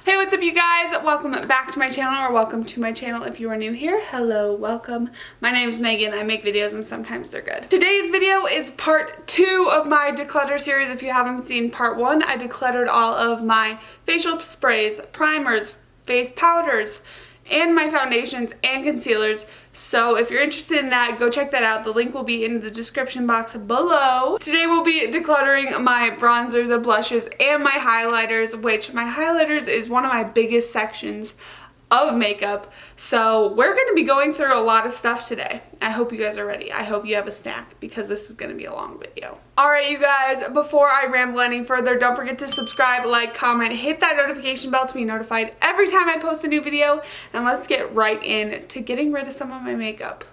Hey, what's up you guys? Welcome back to my channel, or welcome to my channel if you are new here. Hello, welcome. My name is Megan. I make videos and sometimes they're good. Today's video is part 2 of my declutter series. If you haven't seen part 1, I decluttered all of my facial sprays, primers, face powders, and my foundations and concealers. So if you're interested in that, go check that out. The link will be in the description box below. Today we'll be decluttering my bronzers and blushes and my highlighters, which my highlighters is one of my biggest sections of makeup. So we're going to be going through a lot of stuff today. I hope you guys are ready. I hope you have a snack because this is going to be a long video. Alright you guys, before I ramble any further, don't forget to subscribe, like, comment, hit that notification bell to be notified every time I post a new video, and let's get right into getting rid of some of my makeup.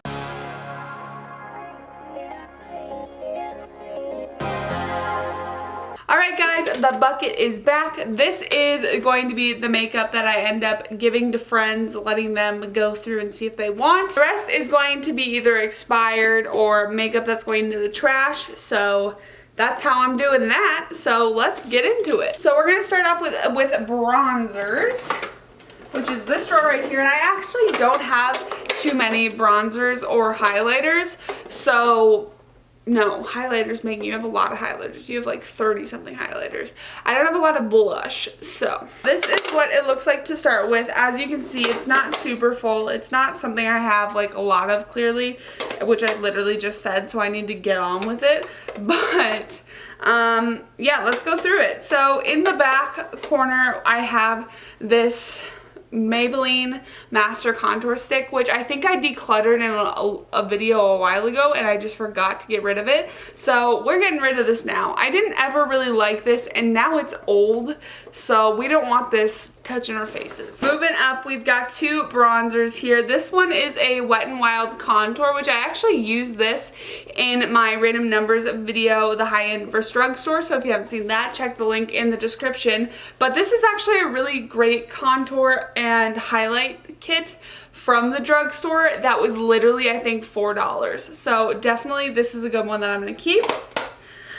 Alright guys, the bucket is back. This is going to be the makeup that I end up giving to friends, letting them go through and see if they want. The rest is going to be either expired or makeup that's going to the trash, so that's how I'm doing that. So let's get into it. So we're going to start off with bronzers, which is this drawer right here, and I actually don't have too many bronzers or highlighters, so no, highlighters, Megan, you have a lot of highlighters. You have like 30 something highlighters. I don't have a lot of blush. So this is what it looks like to start with. As you can see, it's not super full. It's not something I have like a lot of, clearly, which I literally just said, so I need to get on with it. But yeah, let's go through it. So in the back corner, I have this Maybelline Master Contour Stick, which I think I decluttered in a video a while ago and I just forgot to get rid of it. So we're getting rid of this now. I didn't ever really like this and now it's old, so we don't want this touching our faces. Moving up, we've got two bronzers here. This one is a Wet n Wild Contour, which I actually used this in my random numbers video, the high-end versus drugstore. So if you haven't seen that, check the link in the description. But this is actually a really great contour and highlight kit from the drugstore that was literally, I think, $4. So definitely this is a good one that I'm going to keep.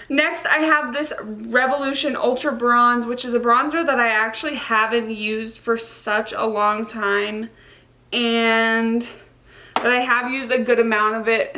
Next, I have this Revolution Ultra Bronze, which is a bronzer that I actually haven't used for such a long time, but I have used a good amount of it.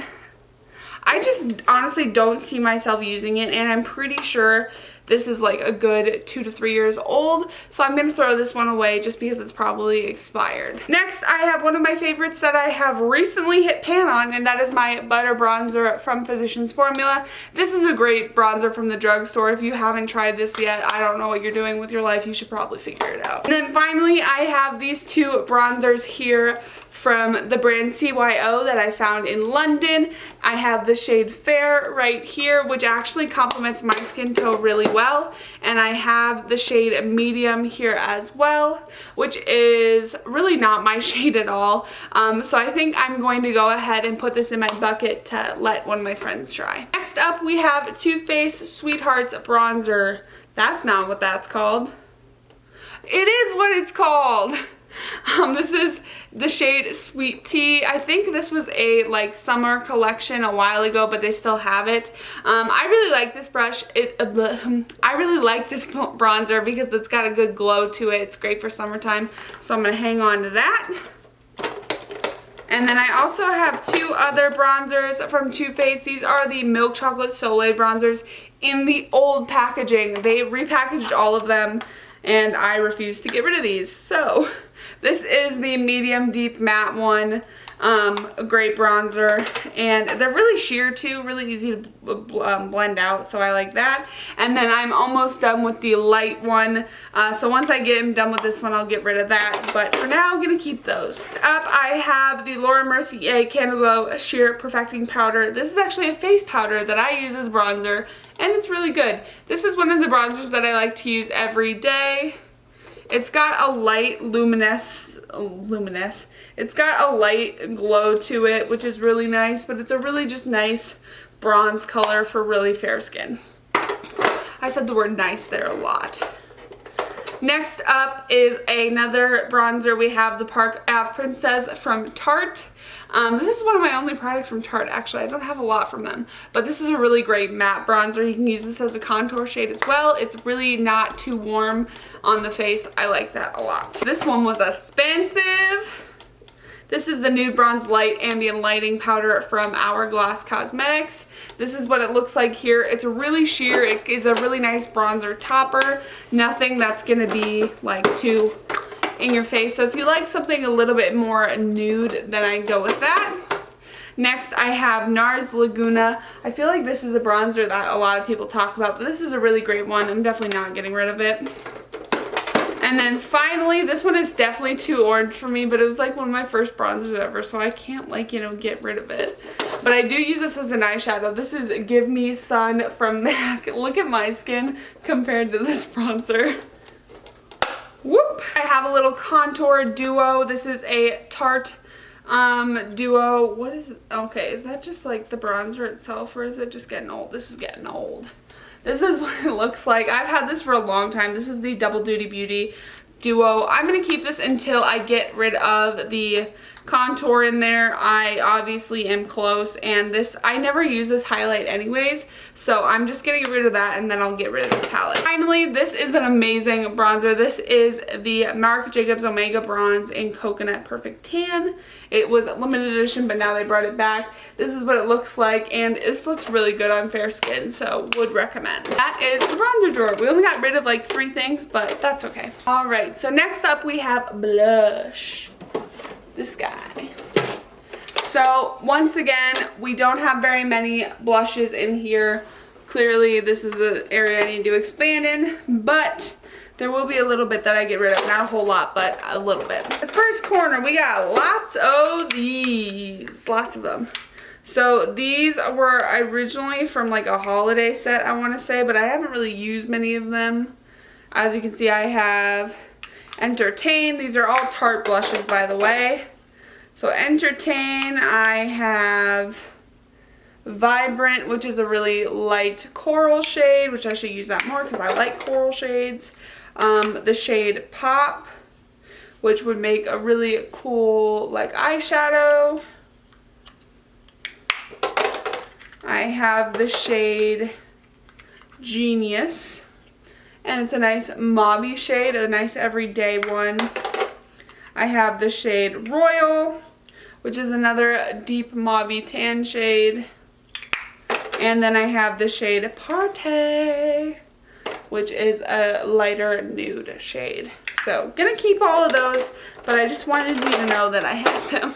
I just honestly don't see myself using it, and I'm pretty sure this is like a good 2 to 3 years old, so I'm going to throw this one away just because it's probably expired. Next, I have one of my favorites that I have recently hit pan on, and that is my Butter Bronzer from Physicians Formula. This is a great bronzer from the drugstore. If you haven't tried this yet, I don't know what you're doing with your life. You should probably figure it out. And then finally, I have these two bronzers here from the brand CYO that I found in London. I have the shade Fair right here, which actually complements my skin tone really well, and I have the shade Medium here as well, which is really not my shade at all. So I think I'm going to go ahead and put this in my bucket to let one of my friends try. Next up, we have Too Faced Sweethearts Bronzer. That's not what that's called. It is what it's called. This is the shade Sweet Tea. I think this was a like summer collection a while ago, but they still have it. I really like this brush. I really like this bronzer because it's got a good glow to it. It's great for summertime, so I'm going to hang on to that. And then I also have two other bronzers from Too Faced. These are the Milk Chocolate Soleil bronzers in the old packaging. They repackaged all of them, and I refuse to get rid of these. So this is the medium deep matte one, a great bronzer, and they're really sheer too, really easy to blend out, so I like that. And then I'm almost done with the light one, so once I get done with this one, I'll get rid of that, but for now, I'm going to keep those. Next up, I have the Laura Mercier Candle Glow Sheer Perfecting Powder. This is actually a face powder that I use as bronzer, and it's really good. This is one of the bronzers that I like to use every day. It's got a light luminous, it's got a light glow to it, which is really nice, but it's a really just nice bronze color for really fair skin. I said the word nice there a lot. Next up is another bronzer. We have the Park Ave Princess from Tarte. This is one of my only products from Tarte, actually. I don't have a lot from them, but this is a really great matte bronzer. You can use this as a contour shade as well. It's really not too warm on the face. I like that a lot. This one was expensive. This is the Nude Bronze Light Ambient Lighting Powder from Hourglass Cosmetics. This is what it looks like here. It's really sheer. It is a really nice bronzer topper. Nothing that's gonna be like too in your face. So if you like something a little bit more nude, then I go with that. Next, I have NARS Laguna. I feel like this is a bronzer that a lot of people talk about, but this is a really great one. I'm definitely not getting rid of it. And then finally, this one is definitely too orange for me, but it was like one of my first bronzers ever, so I can't like, you know, get rid of it. But I do use this as an eyeshadow. This is Give Me Sun from MAC. Look at my skin compared to this bronzer. Whoop! I have a little contour duo. This is a Tarte duo. What is it? Okay, is that just like the bronzer itself, or is it just getting old? This is getting old. This is what it looks like. I've had this for a long time. This is the Double Duty Beauty duo. I'm going to keep this until I get rid of the contour in there. I obviously am close, and this, I never use this highlight anyways, so I'm just going to get rid of that, and then I'll get rid of this palette. Finally, this is an amazing bronzer. This is the Marc Jacobs Omega Bronze in Coconut Perfect Tan. It was limited edition, but now they brought it back. This is what it looks like, and this looks really good on fair skin, so would recommend. That is the bronzer drawer. We only got rid of like 3 things, but that's okay. Alright, so next up we have blush. This guy. So once again, we don't have very many blushes in here. Clearly this is an area I need to expand in, but there will be a little bit that I get rid of. Not a whole lot, but a little bit. The first corner, we got lots of these. Lots of them. So these were originally from like a holiday set, I want to say, but I haven't really used many of them. As you can see, I have Entertain. These are all Tarte blushes, by the way. So Entertain, I have Vibrant, which is a really light coral shade, which I should use that more because I like coral shades. The shade Pop, which would make a really cool like eyeshadow. I have the shade Genius, and it's a nice mauve shade, a nice everyday one. I have the shade Royal, which is another deep mauve tan shade. And then I have the shade Party, which is a lighter nude shade. So, gonna keep all of those, but I just wanted you to know that I have them.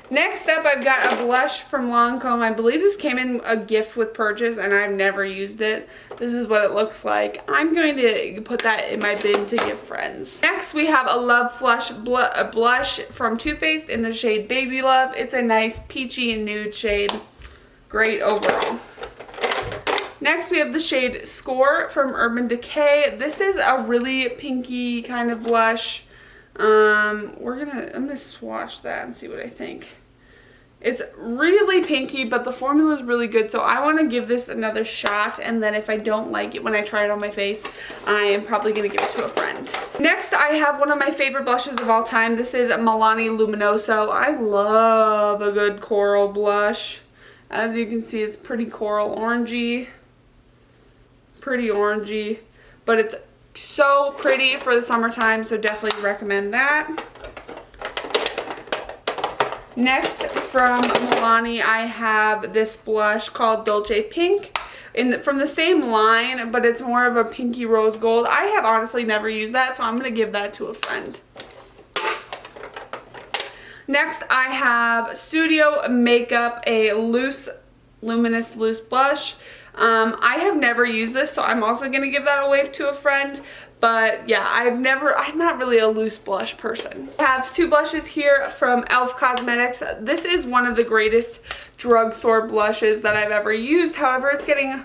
Next up, I've got a blush from Lancome. I believe this came in a gift with purchase, and I've never used it. This is what it looks like. I'm going to put that in my bin to give friends. Next, we have a Love Flush blush from Too Faced in the shade Baby Love. It's a nice peachy and nude shade. Great overall. Next, we have the shade Score from Urban Decay. This is a really pinky kind of blush. I'm gonna swatch that and see what I think. It's really pinky, but the formula is really good, so I want to give this another shot, and then if I don't like it when I try it on my face, I am probably going to give it to a friend. Next, I have one of my favorite blushes of all time. This is Milani Luminoso. I love a good coral blush. As you can see, it's pretty coral orangey. Pretty orangey, but it's so pretty for the summertime, so definitely recommend that. Next, from Milani, I have this blush called Dolce Pink from the same line, but it's more of a pinky rose gold. I have honestly never used that, so I'm going to give that to a friend. Next, I have Studio Makeup, a luminous loose blush. I have never used this, so I'm also going to give that away to a friend. But yeah, I'm not really a loose blush person. I have 2 blushes here from e.l.f. Cosmetics. This is one of the greatest drugstore blushes that I've ever used. However, it's getting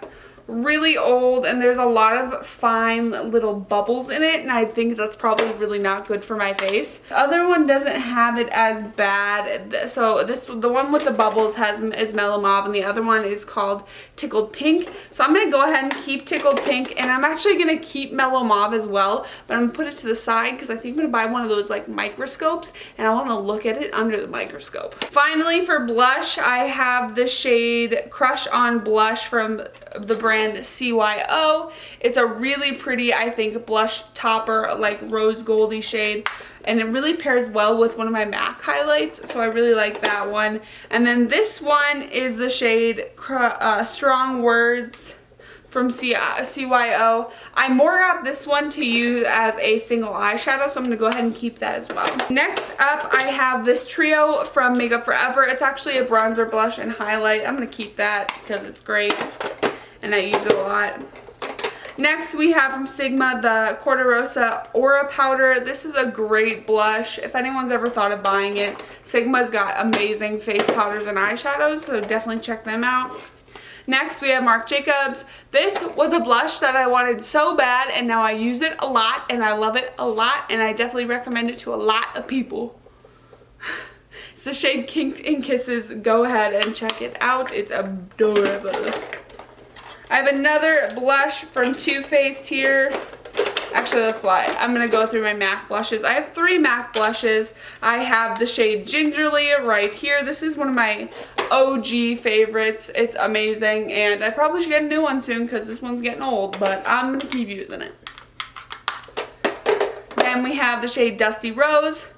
really old and there's a lot of fine little bubbles in it, and I think that's probably really not good for my face. The other one doesn't have it as bad. So the one with the bubbles is Mellow Mauve, and the other one is called Tickled Pink. So I'm going to go ahead and keep Tickled Pink, and I'm actually going to keep Mellow Mauve as well, but I'm going to put it to the side because I think I'm going to buy one of those like microscopes and I want to look at it under the microscope. Finally, for blush, I have the shade Crush on Blush from the brand CYO. It's a really pretty, I think, blush topper, like rose goldy shade, and it really pairs well with one of my MAC highlights, so I really like that one. And then this one is the shade Strong Words from CYO. I more got this one to use as a single eyeshadow, so I'm going to go ahead and keep that as well. Next up, I have this trio from Makeup Forever. It's actually a bronzer, blush, and highlight. I'm going to keep that because it's great and I use it a lot. Next, we have from Sigma the Corte Rosa Aura Powder. This is a great blush. If anyone's ever thought of buying it, Sigma's got amazing face powders and eyeshadows, so definitely check them out. Next, we have Marc Jacobs. This was a blush that I wanted so bad, and now I use it a lot, and I love it a lot, and I definitely recommend it to a lot of people. It's the shade Kinked in Kisses. Go ahead and check it out. It's adorable. I have another blush from Too Faced here. Actually, let's lie. I'm going to go through my MAC blushes. I have 3 MAC blushes. I have the shade Gingerly right here. This is one of my OG favorites. It's amazing, and I probably should get a new one soon because this one's getting old, but I'm going to keep using it. Then we have the shade Dusty Rose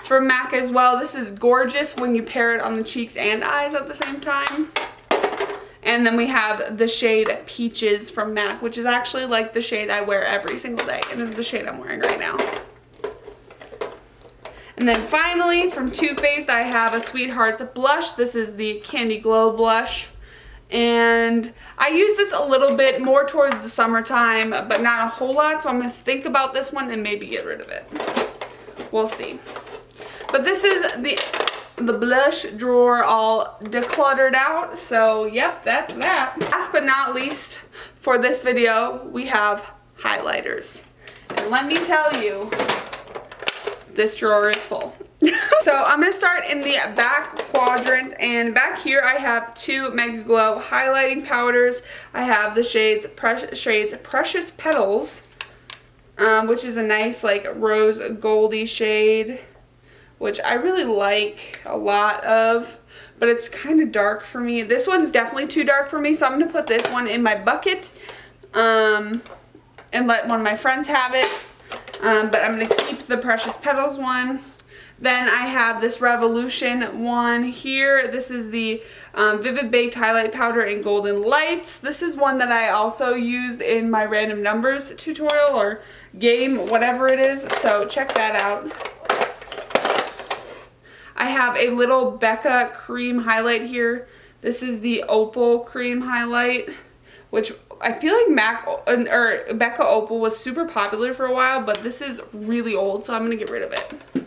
from MAC as well. This is gorgeous when you pair it on the cheeks and eyes at the same time. And then we have the shade Peaches from MAC, which is actually like the shade I wear every single day. And this is the shade I'm wearing right now. And then finally, from Too Faced, I have a Sweethearts blush. This is the Candy Glow blush. And I use this a little bit more towards the summertime, but not a whole lot. So I'm going to think about this one and maybe get rid of it. We'll see. But this is the blush drawer all decluttered out, so yep, that's that. Last but not least for this video, we have highlighters, and let me tell you, this drawer is full. So I'm going to start in the back quadrant, and back here I have 2 Mega Glow highlighting powders. I have the shades Precious Petals, which is a nice like rose goldy shade, which I really like a lot of, but it's kind of dark for me. This one's definitely too dark for me, so I'm going to put this one in my bucket and let one of my friends have it, but I'm going to keep the Precious Petals one. Then I have this Revolution one here. This is the Vivid Baked Highlight Powder in Golden Lights. This is one that I also used in my random numbers tutorial or game, whatever it is, so check that out. I have a little Becca cream highlight here. This is the Opal cream highlight, which I feel like Becca Opal was super popular for a while, but this is really old, so I'm going to get rid of it.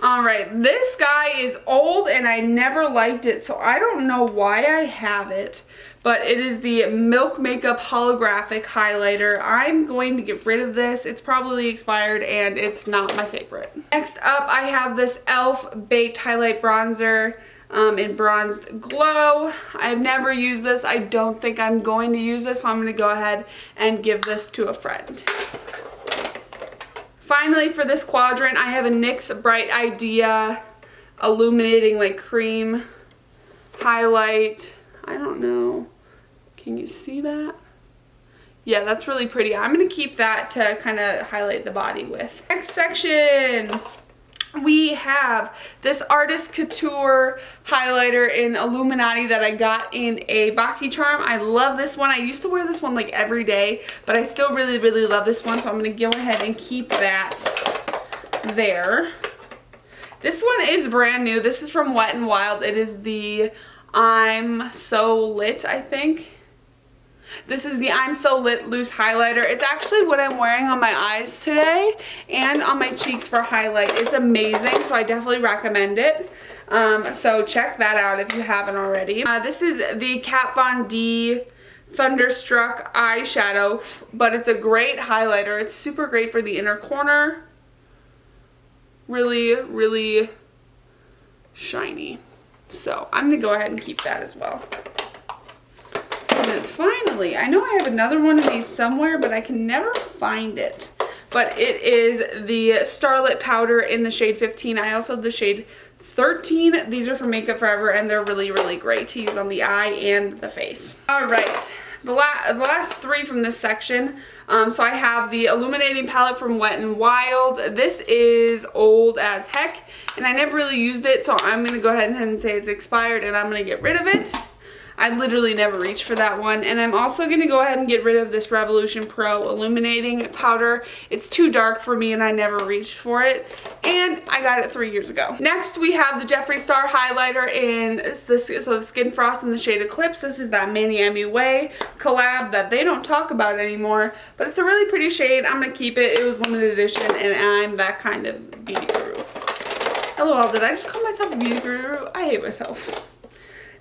Alright, this guy is old and I never liked it, so I don't know why I have it, but it is the Milk Makeup Holographic Highlighter. I'm going to get rid of this. It's probably expired and it's not my favorite. Next up, I have this e.l.f. Baked Highlight Bronzer in Bronzed Glow. I've never used this. I don't think I'm going to use this, so I'm going to go ahead and give this to a friend. Finally, for this quadrant, I have a NYX Bright Idea Illuminating like cream highlight. I don't know. Can you see that? Yeah, that's really pretty. I'm going to keep that to kind of highlight the body with. Next section, we have this Artist Couture highlighter in Illuminati that I got in a BoxyCharm. I love this one. I used to wear this one like every day, but I still really, really love this one, so I'm going to go ahead and keep that there. This one is brand new. This is from Wet n Wild. It is the I'm So Lit, I think. This is the I'm So Lit loose highlighter. It's actually what I'm wearing on my eyes today and on my cheeks for highlight. It's amazing, so I definitely recommend it. So check that out if you haven't already. This is the Kat Von D Thunderstruck eyeshadow, but it's a great highlighter. It's super great for the inner corner. Really, really shiny. So I'm going to go ahead and keep that as well. And then finally, I know I have another one of these somewhere, but I can never find it. But it is the Starlit powder in the shade 15. I also have the shade 13. These are from Makeup Forever, and they're really, really great to use on the eye and the face. All right, the last three from this section. So I have the Illuminating palette from Wet n Wild. This is old as heck, and I never really used it, so I'm going to go ahead and say it's expired, and I'm going to get rid of it. I literally never reached for that one. And I'm also going to go ahead and get rid of this Revolution Pro Illuminating powder. It's too dark for me and I never reached for it. And I got it 3 years ago. Next we have the Jeffree Star highlighter in the Skin Frost in the shade Eclipse. This is that Manny MUA collab that they don't talk about anymore. But it's a really pretty shade. I'm going to keep it. It was limited edition and I'm that kind of beauty guru. LOL, did I just call myself a beauty guru? I hate myself.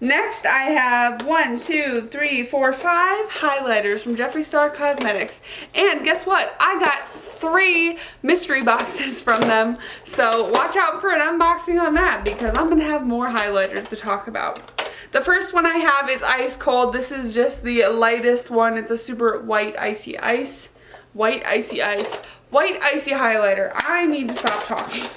Next, I have 5 highlighters from Jeffree Star Cosmetics. And guess what? I got 3 mystery boxes from them. So watch out for an unboxing on that because I'm going to have more highlighters to talk about. The first one I have is Ice Cold. This is just the lightest one. It's a super white icy ice. White icy ice. White icy highlighter. I need to stop talking.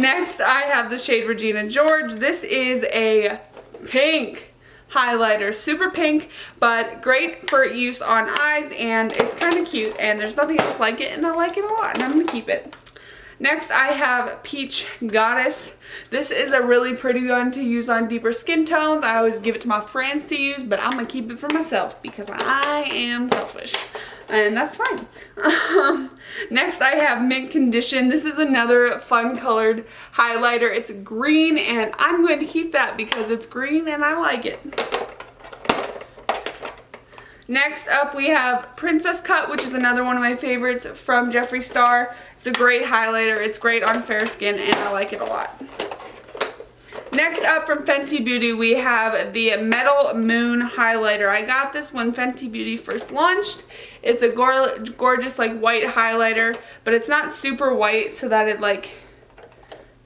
Next, I have the shade Regina George. This is a pink highlighter, super pink, but great for use on eyes, and it's kind of cute, and there's nothing else like it, and I like it a lot, and I'm gonna keep it. Next, I have Peach Goddess. This is a really pretty one to use on deeper skin tones. I always give it to my friends to use, but I'm gonna keep it for myself because I am selfish. And that's fine. Next, I have Mint Condition. This is another fun colored highlighter. It's green, and I'm going to keep that because it's green and I like it. Next up, we have Princess Cut, which is another one of my favorites from Jeffree Star. It's a great highlighter. It's great on fair skin, and I like it a lot. Next up from Fenty Beauty, we have the Metal Moon highlighter. I got this when Fenty Beauty first launched. It's a gorgeous like white highlighter, but it's not super white so that it like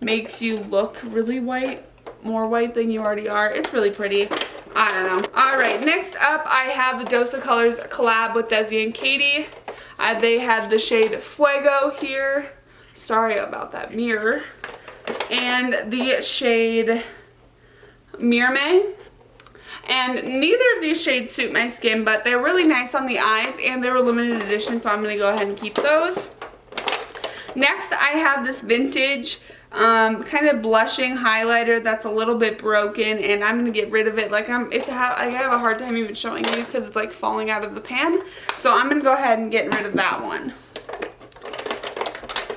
makes you look really white, more white than you already are. It's really pretty. I don't know. Alright, next up I have the Dose of Colors collab with Desi and Katie. They had the shade Fuego here. Sorry about that mirror. And the shade Mirame. And neither of these shades suit my skin, but they're really nice on the eyes and they were limited edition, so I'm going to go ahead and keep those. Next, I have this vintage kind of blushing highlighter that's a little bit broken, and I'm going to get rid of it. Like I have a hard time even showing you because it's like falling out of the pan. So I'm going to go ahead and get rid of that one.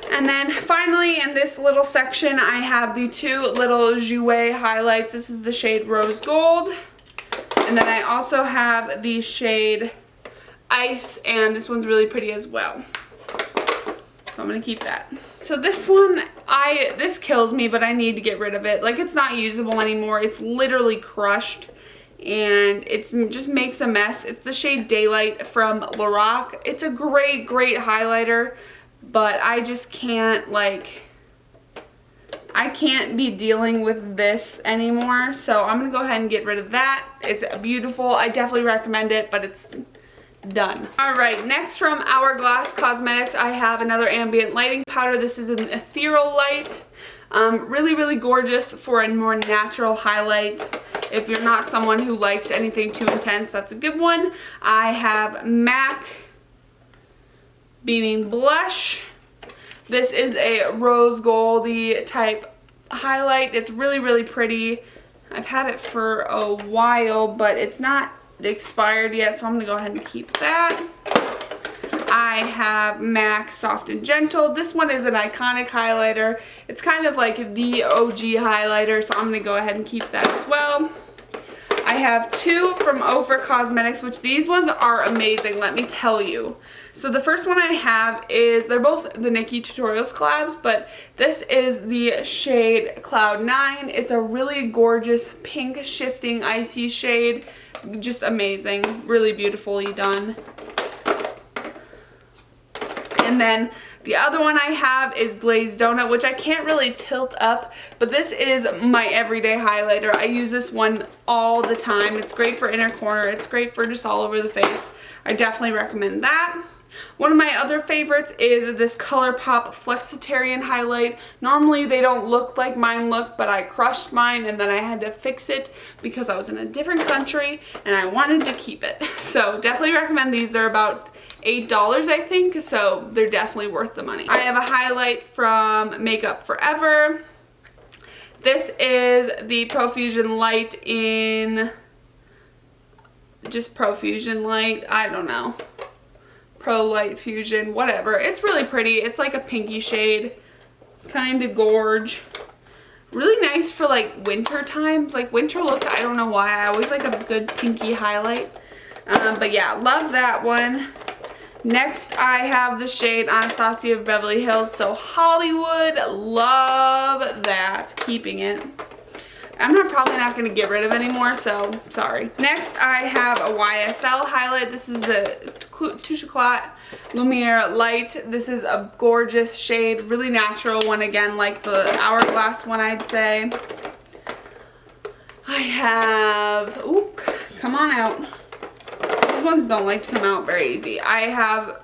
And then finally in this little section I have the 2 little Jouer highlights. This is the shade Rose Gold. And then I also have the shade Ice, and this one's really pretty as well. So I'm going to keep that. So this one, this kills me, but I need to get rid of it. Like, it's not usable anymore. It's literally crushed. And it just makes a mess. It's the shade Daylight from Lorac. It's a great, great highlighter. But I just can't, like, I can't be dealing with this anymore. So I'm going to go ahead and get rid of that. It's beautiful. I definitely recommend it, but it's done. Alright, next from Hourglass Cosmetics, I have another ambient lighting powder. This is an ethereal light. Really, really gorgeous for a more natural highlight. If you're not someone who likes anything too intense, that's a good one. I have MAC Beaming Blush. This is a rose goldy type highlight. It's really, really pretty. I've had it for a while, but it's not expired yet, so I'm going to go ahead and keep that. I have MAC Soft and Gentle. This one is an iconic highlighter. It's kind of like the OG highlighter, so I'm going to go ahead and keep that as well. I have two from Ofra Cosmetics, which these ones are amazing, let me tell you. So the first one I have is, they're both the Nikki Tutorials collabs, but this is the shade Cloud 9. It's a really gorgeous pink shifting icy shade. Just amazing. Really beautifully done. And then the other one I have is Glazed Donut, which I can't really tilt up, but this is my everyday highlighter. I use this one all the time. It's great for inner corner. It's great for just all over the face. I definitely recommend that. One of my other favorites is this ColourPop Flexitarian highlight. Normally they don't look like mine look, but I crushed mine and then I had to fix it because I was in a different country and I wanted to keep it. So definitely recommend these. They're about $8, I think, so they're definitely worth the money. I have a highlight from Makeup Forever. This is the Profusion Light in, just Profusion Light, I don't know. Pro Light Fusion, whatever. It's really pretty. It's like a pinky shade, kind of gorge. Really nice for like winter times, like winter looks. I don't know why. I always like a good pinky highlight. But yeah, love that one. Next, I have the shade Anastasia of Beverly Hills, So Hollywood. Love that. Keeping it. I'm probably not going to get rid of anymore, so sorry. Next, I have a YSL highlight. This is the Touche Éclat Lumiere Light. This is a gorgeous shade, really natural one again, like the Hourglass one, I'd say. I have, ooh, come on out. These ones don't like to come out very easy. I have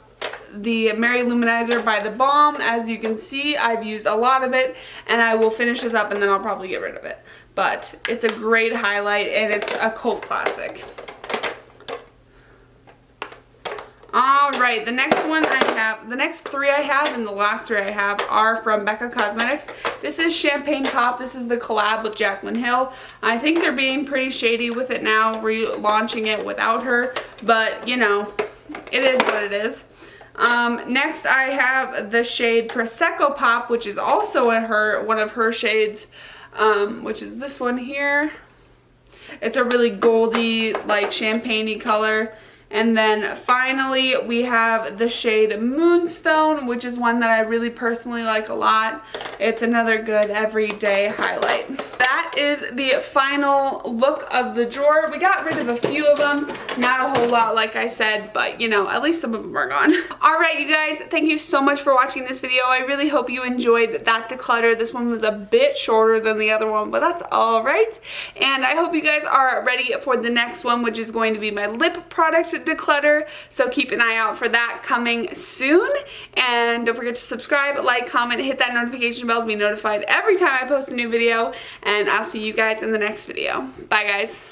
the Mary Luminizer by The Balm. As you can see, I've used a lot of it, and I will finish this up and then I'll probably get rid of it. But it's a great highlight and it's a cult classic. Alright, the next one I have, the next three I have and the last three I have are from Becca Cosmetics. This is Champagne Pop. This is the collab with Jaclyn Hill. I think they're being pretty shady with it now, relaunching it without her, but you know, it is what it is. Next I have the shade Prosecco Pop, which is also one of her shades, which is this one here. It's a really goldy, like champagne-y color. And then finally we have the shade Moonstone, which is one that I really personally like a lot. It's another good everyday highlight. That is the final look of the drawer. We got rid of a few of them, not a whole lot like I said, but you know, at least some of them are gone. Alright you guys, thank you so much for watching this video. I really hope you enjoyed that declutter. This one was a bit shorter than the other one, but that's alright. And I hope you guys are ready for the next one, which is going to be my lip product declutter. So keep an eye out for that coming soon. And don't forget to subscribe, like, comment, hit that notification bell to be notified every time I post a new video. And I'll see you guys in the next video. Bye guys.